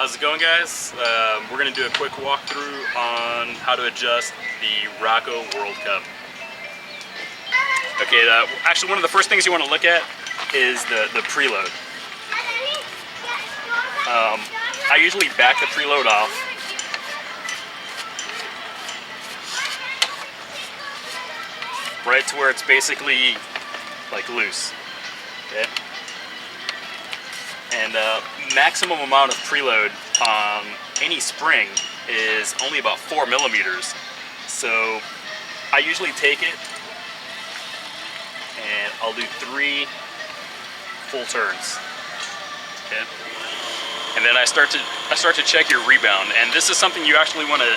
How's it going, guys? We're going to do a quick walkthrough on how to adjust the Roco World Cup. Okay, actually one of the first things you want to look at is the preload. I usually back the preload off. Right to where it's basically like loose. Okay? And maximum amount of preload on any spring is only about 4 millimeters. So I usually take it and I'll do 3 full turns. Okay? And then I start to check your rebound. And this is something you actually want to,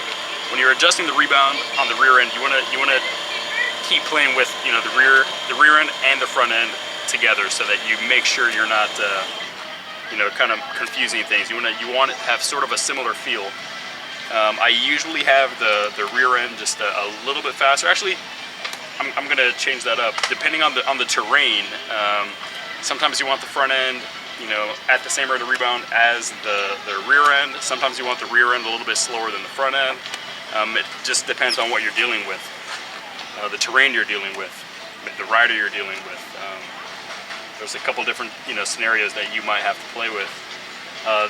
when you're adjusting the rebound on the rear end, you want to keep playing with, you know, the rear end and the front end together, so that you make sure you're not you know, kind of confusing things. You want it to have sort of a similar feel. I usually have the rear end just a little bit faster. Actually, I'm going to change that up depending on the terrain. Sometimes you want the front end, you know, at the same rate of rebound as the rear end. Sometimes you want the rear end a little bit slower than the front end. It just depends on what you're dealing with, the terrain you're dealing with, the rider you're dealing with. There's a couple different, you know, scenarios that you might have to play with.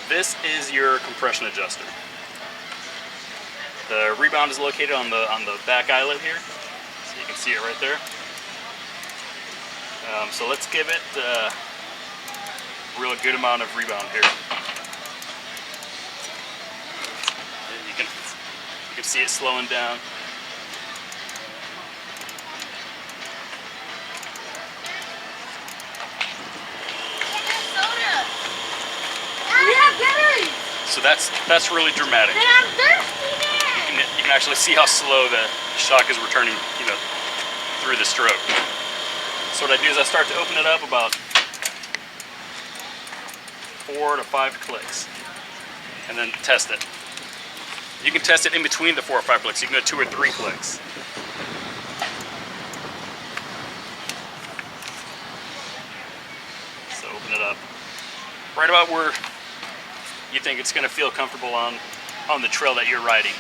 This is your compression adjuster. The rebound is located on the back eyelet here, so you can see it right there. So let's give it a real good amount of rebound here. You can see it slowing down. So that's really dramatic. You can actually see how slow the shock is returning, you know, through the stroke. So what I do is I start to open it up about 4 to 5 clicks, and then test it. You can test it in between the 4 or 5 clicks. You can go 2 or 3 clicks. So open it up right about where you think it's going to feel comfortable on the trail that you're riding.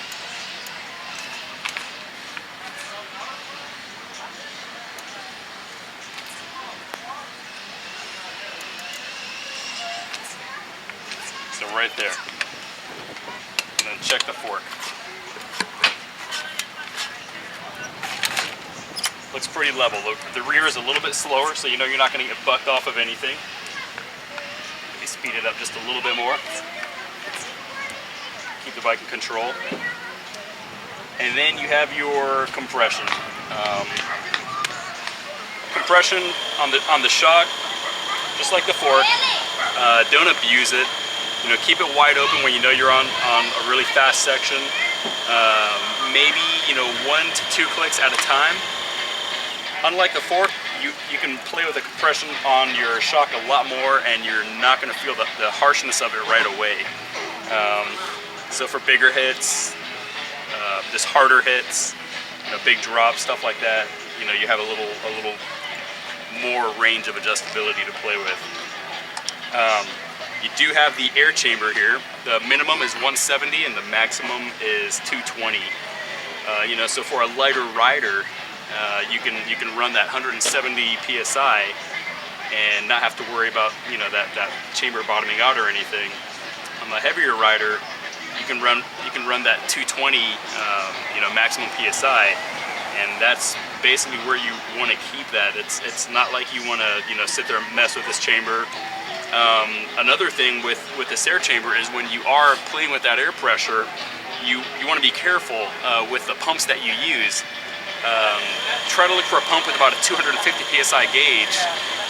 So right there. And then check the fork. Looks pretty level. The rear is a little bit slower, so you know you're not going to get bucked off of anything. Maybe speed it up just a little bit more. Keep the bike in control. And then you have your compression. Compression on the shock, just like the fork. Don't abuse it. You know, keep it wide open when you know you're on a really fast section. Maybe, you know, 1 to 2 clicks at a time. Unlike the fork, you can play with the compression on your shock a lot more, and you're not going to feel the harshness of it right away. So for bigger hits, just harder hits, you know, big drops, stuff like that, you know, you have a little more range of adjustability to play with. You do have the air chamber here. The minimum is 170 and the maximum is 220. You know, so for a lighter rider, you can run that 170 psi and not have to worry about, you know, that chamber bottoming out or anything. On the heavier rider, you can run that 220, you know, maximum psi, and that's basically where you want to keep that. It's not like you want to, you know, sit there and mess with this chamber. Another thing with this air chamber is when you are playing with that air pressure, you want to be careful with the pumps that you use. Try to look for a pump with about a 250 psi gauge,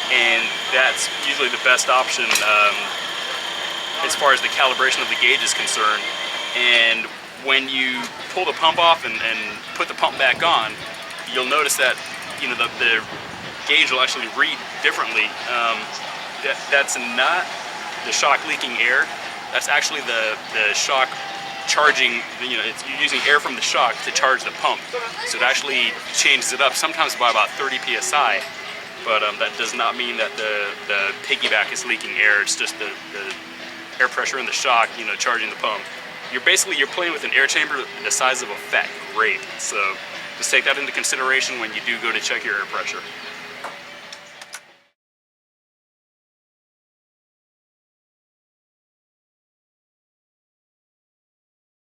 and that's usually the best option as far as the calibration of the gauge is concerned. And when you pull the pump off and put the pump back on, you'll notice that, you know, the gauge will actually read differently. That's not the shock leaking air. That's actually the shock charging, you know, you're using air from the shock to charge the pump. So it actually changes it up, sometimes by about 30 psi. But that does not mean that the piggyback is leaking air. It's just the air pressure in the shock, you know, charging the pump. You're playing with an air chamber the size of a fat grape. So just take that into consideration when you do go to check your air pressure.